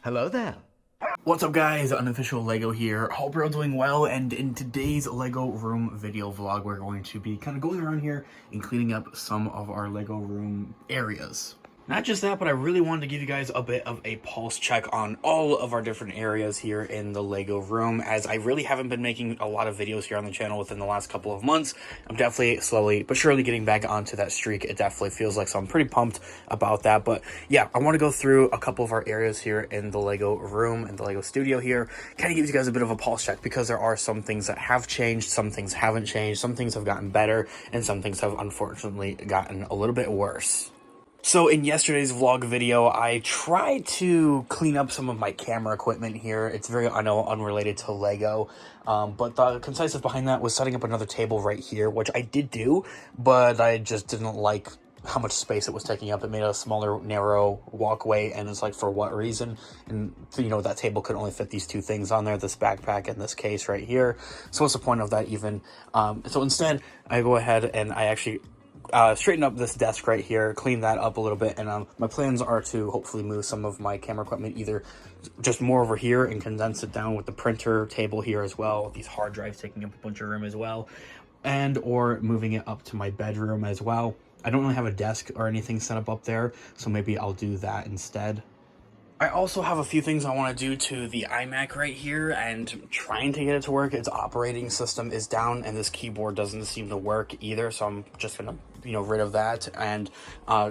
Hello there. What's up guys, Unofficial Lego here. Hope you're all doing well, and in today's Lego room video vlog, we're going to be kind of going around here and cleaning up some of our Lego room areas. Not just that, but I really wanted to give you guys a bit of a pulse check on all of our different areas here in the Lego room, as I really haven't been making a lot of videos here on the channel within the last couple of months. I'm definitely slowly but surely getting back onto that streak. It definitely feels like, so I'm pretty pumped about that. But yeah, I want to go through a couple of our areas here in the Lego room and the Lego studio here, kind of give you guys a bit of a pulse check, because there are some things that have changed, some things haven't changed, some things have gotten better, and some things have unfortunately gotten a little bit worse. So in yesterday's vlog video, I tried to clean up some of my camera equipment here. It's very, I know, unrelated to Lego, but the concisive behind that was setting up another table right here, which I did do, but I just didn't like how much space it was taking up. It made a smaller, narrow walkway, and it's like, for what reason? And, you know, that table could only fit these two things on there, this backpack and this case right here. So what's the point of that even? So instead, I go ahead and I actually straighten up this desk right here, clean that up a little bit, and my plans are to hopefully move some of my camera equipment either just more over here and condense it down with the printer table here as well, these hard drives taking up a bunch of room as well, and or moving it up to my bedroom as well. I don't really have a desk or anything set up there, so maybe I'll do that instead. I also have a few things I want to do to the iMac right here, and trying to get it to work. Its operating system is down, and this keyboard doesn't seem to work either, so I'm just gonna, rid of that and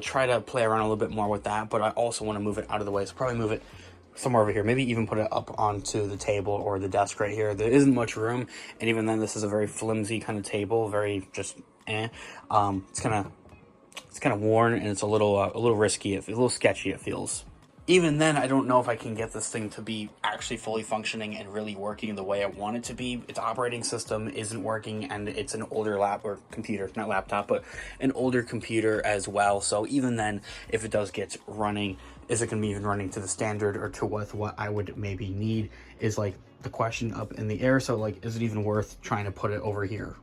try to play around a little bit more with that. But I also want to move it out of the way, so probably move it somewhere over here, maybe even put it up onto the table or the desk right here. There isn't much room, and even then, this is a very flimsy kind of table, very just it's kind of worn, and it's a little risky, a little sketchy, it feels. Even then, I don't know if I can get this thing to be actually fully functioning and really working the way I want it to be. Its operating system isn't working, and it's an older computer, not laptop, but an older computer as well. So even then, if it does get running, is it going to be even running to the standard or to what I would maybe need, is like the question up in the air. So like, is it even worth trying to put it over here?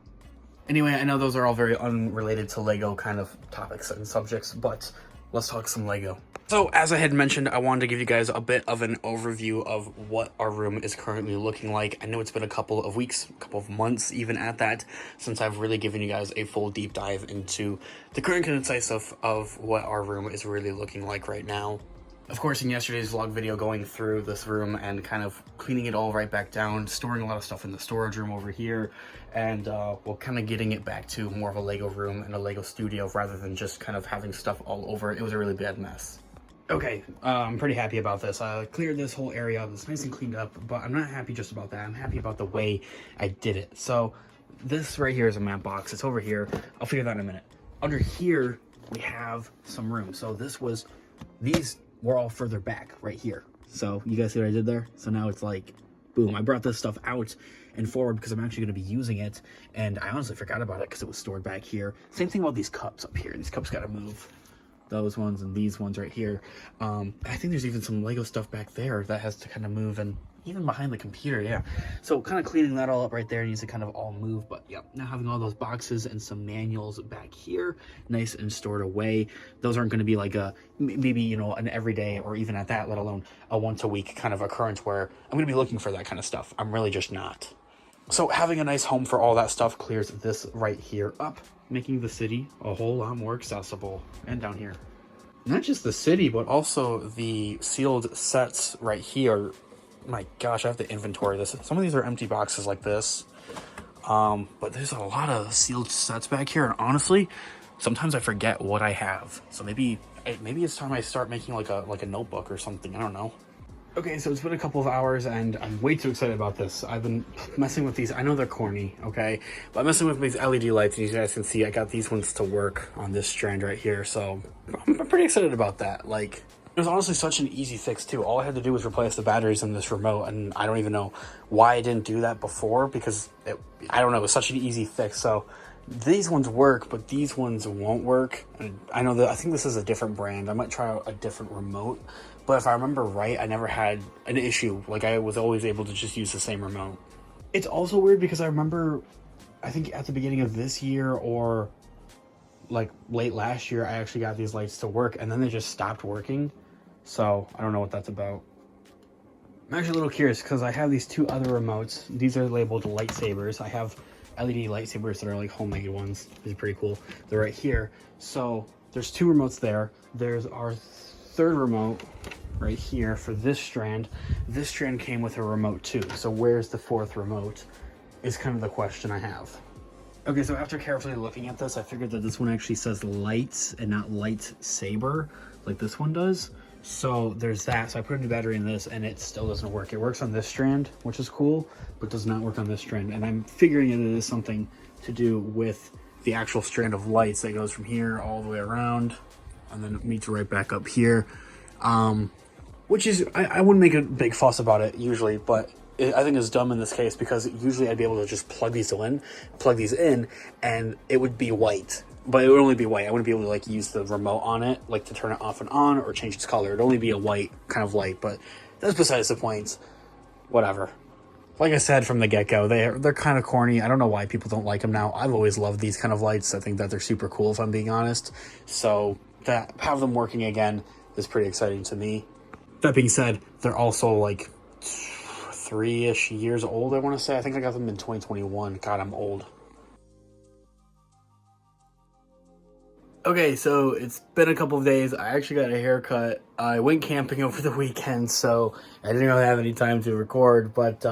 Anyway, I know those are all very unrelated to Lego kind of topics and subjects, but let's talk some Lego. So as I had mentioned, I wanted to give you guys a bit of an overview of what our room is currently looking like. I know it's been a couple of weeks, a couple of months even at that, since I've really given you guys a full deep dive into the current concise of what our room is really looking like right now. Of course, in yesterday's vlog video, going through this room and kind of cleaning it all right back down, storing a lot of stuff in the storage room over here, and well, kind of getting it back to more of a Lego room and a Lego studio rather than just kind of having stuff all over. It was a really bad mess. Okay, I'm pretty happy about this. I cleared this whole area up. It's nice and cleaned up, but I'm not happy just about that. I'm happy about the way I did it. So this right here is a map box. It's over here. I'll figure that in a minute. Under here, we have some room. So these were all further back right here. So you guys see what I did there? So now it's like, boom, I brought this stuff out and forward because I'm actually going to be using it. And I honestly forgot about it because it was stored back here. Same thing about these cups up here. These cups got to move. Those ones and these ones right here. I think there's even some Lego stuff back there that has to kind of move, and even behind the computer, yeah. So kind of cleaning that all up right there needs to kind of all move, but yeah, now having all those boxes and some manuals back here, nice and stored away. Those aren't going to be like maybe, an everyday or even at that, let alone a once a week kind of occurrence where I'm going to be looking for that kind of stuff. I'm really just not. So having a nice home for all that stuff clears this right here up, making the city a whole lot more accessible. And down here, not just the city, but also the sealed sets right here. My gosh, I have to inventory this. Some of these are empty boxes like this, but there's a lot of sealed sets back here, and honestly, sometimes I forget what I have. So maybe it's time I start making like a notebook or something. I don't know. Okay, so it's been a couple of hours, and I'm way too excited about this. I've been messing with these. I know they're corny, okay? But I'm messing with these LED lights, and you guys can see I got these ones to work on this strand right here, so I'm pretty excited about that. Like, it was honestly such an easy fix, too. All I had to do was replace the batteries in this remote, and I don't even know why I didn't do that before, because, I don't know, it was such an easy fix. So these ones work, but these ones won't work. And I know that I think this is a different brand. I might try out a different remote. But if I remember right, I never had an issue. Like, I was always able to just use the same remote. It's also weird because I remember, I think at the beginning of this year or like late last year, I actually got these lights to work, and then they just stopped working. So I don't know what that's about. I'm actually a little curious because I have these two other remotes. These are labeled lightsabers. I have LED lightsabers that are like homemade ones. These are pretty cool. They're right here. So there's two remotes there. There's our third remote right here for this strand. This strand came with a remote too. So where's the fourth remote is kind of the question I have. Okay, so after carefully looking at this, I figured that this one actually says lights and not lightsaber like this one does. So there's that. So I put a new battery in this and it still doesn't work. It works on this strand, which is cool, but does not work on this strand. And I'm figuring it is something to do with the actual strand of lights that goes from here all the way around and then meets right back up here. Which is, I wouldn't make a big fuss about it usually, but I think it's dumb in this case because usually I'd be able to just plug these in, and it would be white. But it would only be white. I wouldn't be able to like use the remote on it, like to turn it off and on or change its color. It'd only be a white kind of light, but that's besides the point. Whatever. Like I said from the get-go, they're kind of corny. I don't know why people don't like them now. I've always loved these kind of lights. I think that they're super cool if I'm being honest. So that have them working again is pretty exciting to me. That being said, they're also like 3-ish years old, I want to say. I think I got them in 2021. God, I'm old. Okay, so it's been a couple of days. I actually got a haircut. I went camping over the weekend, so I didn't really have any time to record. But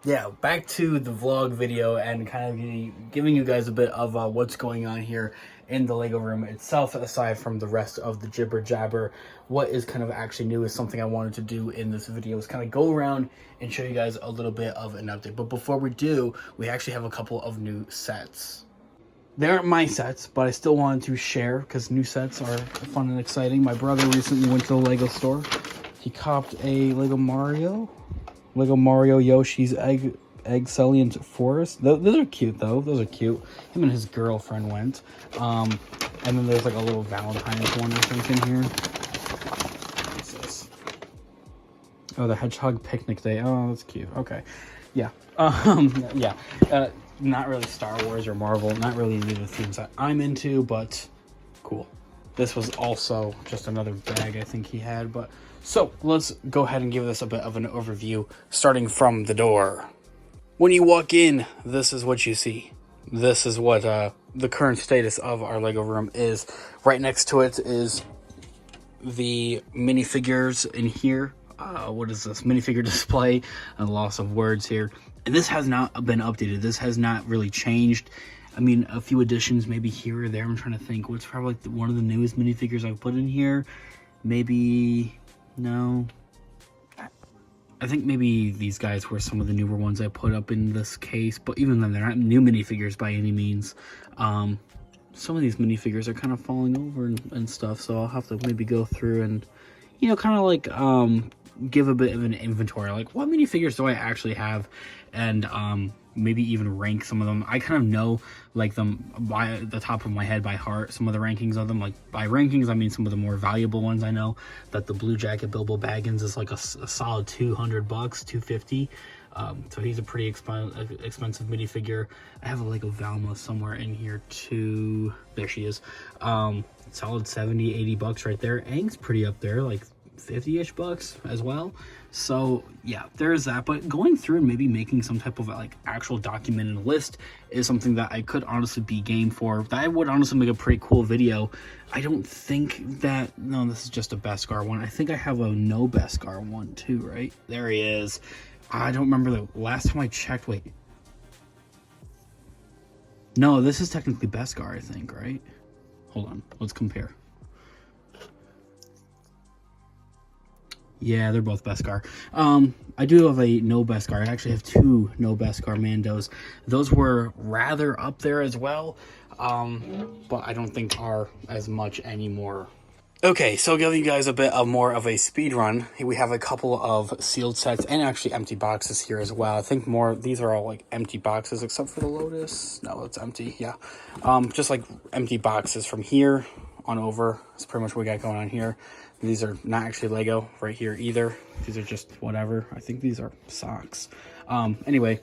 yeah, back to the vlog video and kind of giving you guys a bit of what's going on here in the Lego room itself, aside from the rest of the jibber jabber. What is kind of actually new is something I wanted to do in this video, is kind of go around and show you guys a little bit of an update. But before we do, we actually have a couple of new sets. They aren't my sets, but I still wanted to share because new sets are fun and exciting. My brother recently went to the Lego store. He copped a Lego Mario Yoshi's Excellent Forest. Those are cute though. Those are cute. Him and his girlfriend went. And then there's like a little Valentine's one I think in here. What's this? Oh, the Hedgehog Picnic Day. Oh, that's cute. Okay. Yeah. Yeah. Not really Star Wars or Marvel, not really any of the themes that I'm into, but cool. This was also just another bag I think he had, but so let's go ahead and give this a bit of an overview, starting from the door. When you walk in, this is what you see. This is what the current status of our Lego room is. Right next to it is the minifigures in here. What is this? Minifigure display. A loss of words here. And this has not been updated. This has not really changed. I mean, a few additions maybe here or there. I'm trying to think. What's probably like one of the newest minifigures I've put in here? Maybe... No. I think maybe these guys were some of the newer ones I put up in this case. But even then, they're not new minifigures by any means. Some of these minifigures are kind of falling over and stuff. So I'll have to maybe go through and, you know, kind of like... give a bit of an inventory, like what minifigures do I actually have, and maybe even rank some of them. I kind of know like them by the top of my head by heart, some of the rankings of them. Like by rankings I mean some of the more valuable ones. I know that the Blue Jacket Bilbo Baggins is like a solid $200, $250. So he's a pretty expensive minifigure. I have a Lego Velma somewhere in here too. There she is. Solid $70-$80 right there. Aang's pretty up there, like 50-ish bucks as well. So yeah, there's that. But going through and maybe making some type of like actual documented list is something that I could honestly be game for. That would honestly make a pretty cool video. I don't think that... No, this is just a Beskar one. I think I have a no Beskar one too, right? There he is. I don't remember the last time I checked. Wait. No, this is technically Beskar, I think, right? Hold on. Let's compare. Yeah, they're both Beskar. I do have a no Beskar. I actually have two no Beskar Mandos. Those were rather up there as well, but I don't think are as much anymore. Okay, so giving you guys a bit of more of a speed run, we have a couple of sealed sets and actually empty boxes here as well. I think more, these are all like empty boxes except for the Lotus. No, it's empty, yeah. Just like empty boxes from here on over. That's pretty much what we got going on here. These are not actually Lego right here either. These are just whatever. I think these are socks. Anyway,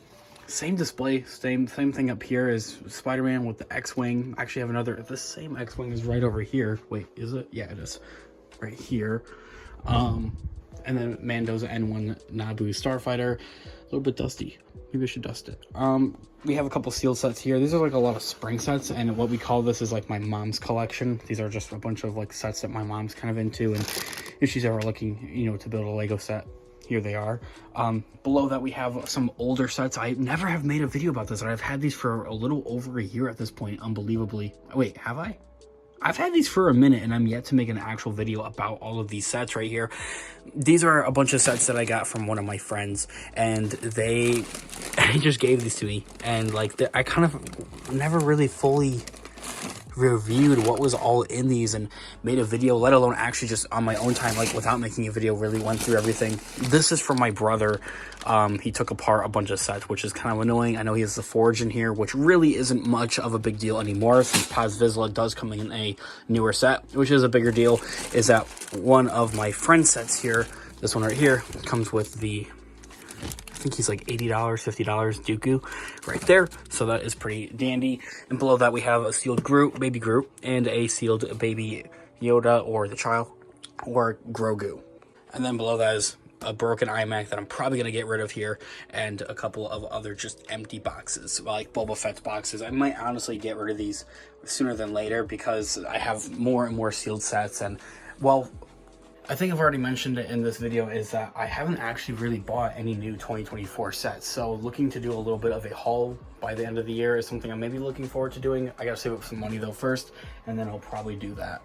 same display, same thing up here is Spider-Man with the X-Wing. Actually have another, this same X-Wing is right over here. Wait, is it? Yeah, it is. Right here. And and then Mando's N1 Naboo Starfighter. A little bit dusty. Maybe I should dust it. We have a couple sealed sets here. These are like a lot of spring sets, and what we call this is like my mom's collection. These are just a bunch of like sets that my mom's kind of into, and if she's ever looking, you know, to build a Lego set, here they are. Below that we have some older sets. I never have made a video about this, and I've had these for a little over a year at this point, unbelievably. Wait, have I? I've had these for a minute, and I'm yet to make an actual video about all of these sets right here. These are a bunch of sets that I got from one of my friends, and they just gave these to me, and like I kind of never really fully reviewed what was all in these and made a video, let alone actually just on my own time, like without making a video, really went through everything. This is from my brother. He took apart a bunch of sets, which is kind of annoying. I know he has the Forge in here, which really isn't much of a big deal anymore, since Paz Vizsla does come in a newer set, which is a bigger deal. Is that one of my friend's sets here, this one right here, comes with the, I think he's like $80, $50 Dooku right there. So that is pretty dandy. And below that we have a sealed Groot, baby Groot, and a sealed baby Yoda, or the child, or Grogu. And then below that is a broken iMac that I'm probably going to get rid of here, and a couple of other just empty boxes, like Boba Fett's boxes. I might honestly get rid of these sooner than later, because I have more and more sealed sets. And, well, I think I've already mentioned it in this video, is that I haven't actually really bought any new 2024 sets. So looking to do a little bit of a haul by the end of the year is something I'm maybe looking forward to doing. I gotta save up some money though first, and then I'll probably do that.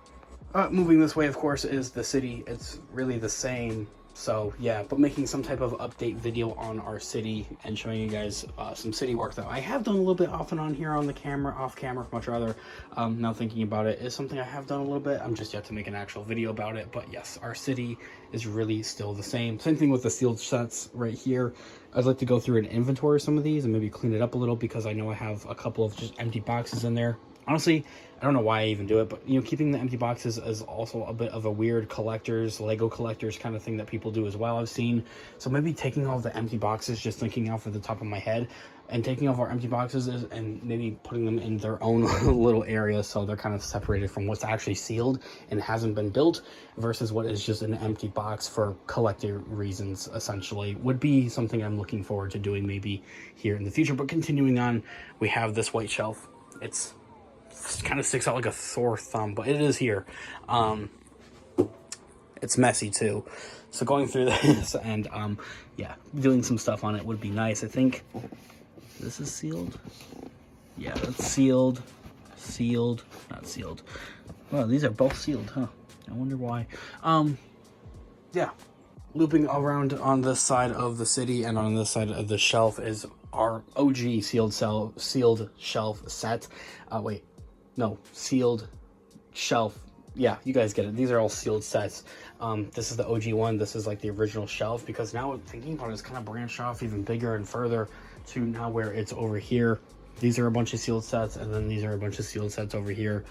Moving this way, of course, is the city. It's really the same. So yeah, but making some type of update video on our city and showing you guys some city work that I have done a little bit off and on here on the camera, off camera, much rather. Now thinking about it, is something I have done a little bit. I'm just yet to make an actual video about it. But yes, our city is really still the same. Same thing with the sealed sets right here. I'd like to go through and inventory some of these and maybe clean it up a little, because I know I have a couple of just empty boxes in there. Honestly, I don't know why I even do it, but, you know, keeping the empty boxes is also a bit of a weird Lego collectors kind of thing that people do as well, I've seen. So maybe taking all the empty boxes, just thinking off of the top of my head, and taking off our empty boxes and maybe putting them in their own little area, so they're kind of separated from what's actually sealed and hasn't been built, versus what is just an empty box for collector reasons, essentially, would be something I'm looking forward to doing maybe here in the future. But continuing on, we have this white shelf. It's kind of sticks out like a sore thumb, but it is here. It's messy too, so going through this and yeah, doing some stuff on it would be nice. I think this is sealed. Yeah, that's sealed, not sealed. Well, these are both sealed, huh? I wonder why. Yeah, looping around on this side of the city and on this side of the shelf is our OG sealed shelf set. Sealed shelf. Yeah, you guys get it. These are all sealed sets. This is the OG one. This is like the original shelf, because now thinking about it, it's kind of branched off even bigger and further to now where it's over here. These are a bunch of sealed sets, and then these are a bunch of sealed sets over here.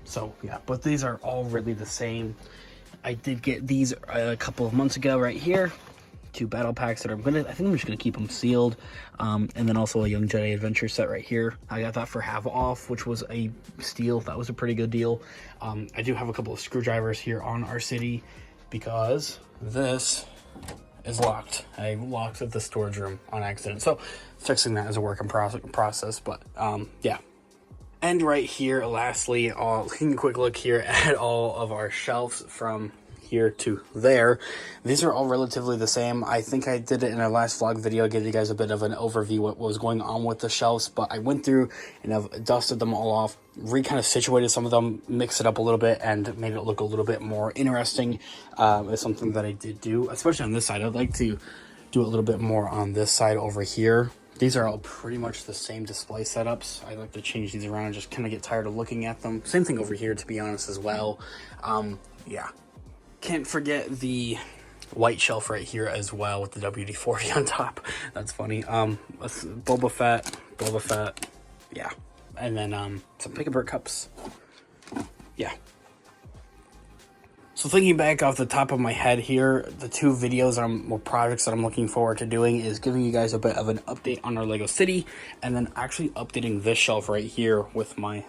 So yeah, but these are all really the same. I did get these a couple of months ago right here. 2 battle packs that I think I'm just gonna keep them sealed, and then also a Young Jedi Adventure set right here. I got that for half off, which was a steal. That was a pretty good deal. I do have a couple of screwdrivers here on our city, because this is locked. I locked the storage room on accident, so fixing that is a work in process. But yeah. And right here, lastly, taking a quick look here at all of our shelves from here to there. These are all relatively the same. I think I did it in our last vlog video, gave you guys a bit of an overview what was going on with the shelves, but I went through and I've dusted them all off, kind of situated some of them, mixed it up a little bit, and made it look a little bit more interesting. It's something that I did do, especially on this side. I'd like to do a little bit more on this side over here. These are all pretty much the same display setups. I like to change these around and just kind of get tired of looking at them. Same thing over here, to be honest, as well. Yeah. Can't forget the white shelf right here as well with the WD-40 on top. That's funny. Boba Fett, yeah. And then some Pick a Bird cups. Yeah. So thinking back off the top of my head here, the 2 videos or projects that I'm looking forward to doing is giving you guys a bit of an update on our Lego City, and then actually updating this shelf right here with my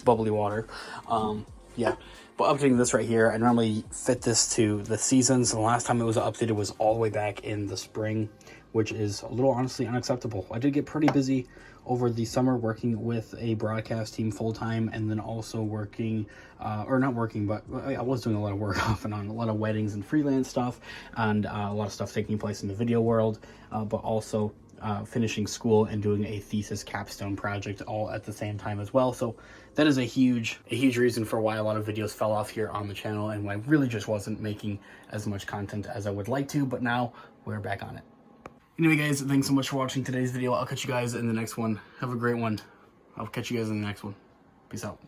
bubbly water. Yeah, But updating this right here, I normally fit this to the seasons. The last time it was updated was all the way back in the spring, which is a little honestly unacceptable. I did get pretty busy over the summer working with a broadcast team full-time, and then also working, or not working, but I was doing a lot of work off and on, a lot of weddings and freelance stuff, and a lot of stuff taking place in the video world, but also finishing school and doing a thesis capstone project all at the same time as well. So that is a huge reason for why a lot of videos fell off here on the channel, and why I really just wasn't making as much content as I would like to, but now we're back on it. Anyway, guys, thanks so much for watching today's video. I'll catch you guys in the next one. Have a great one. I'll catch you guys in the next one. Peace out.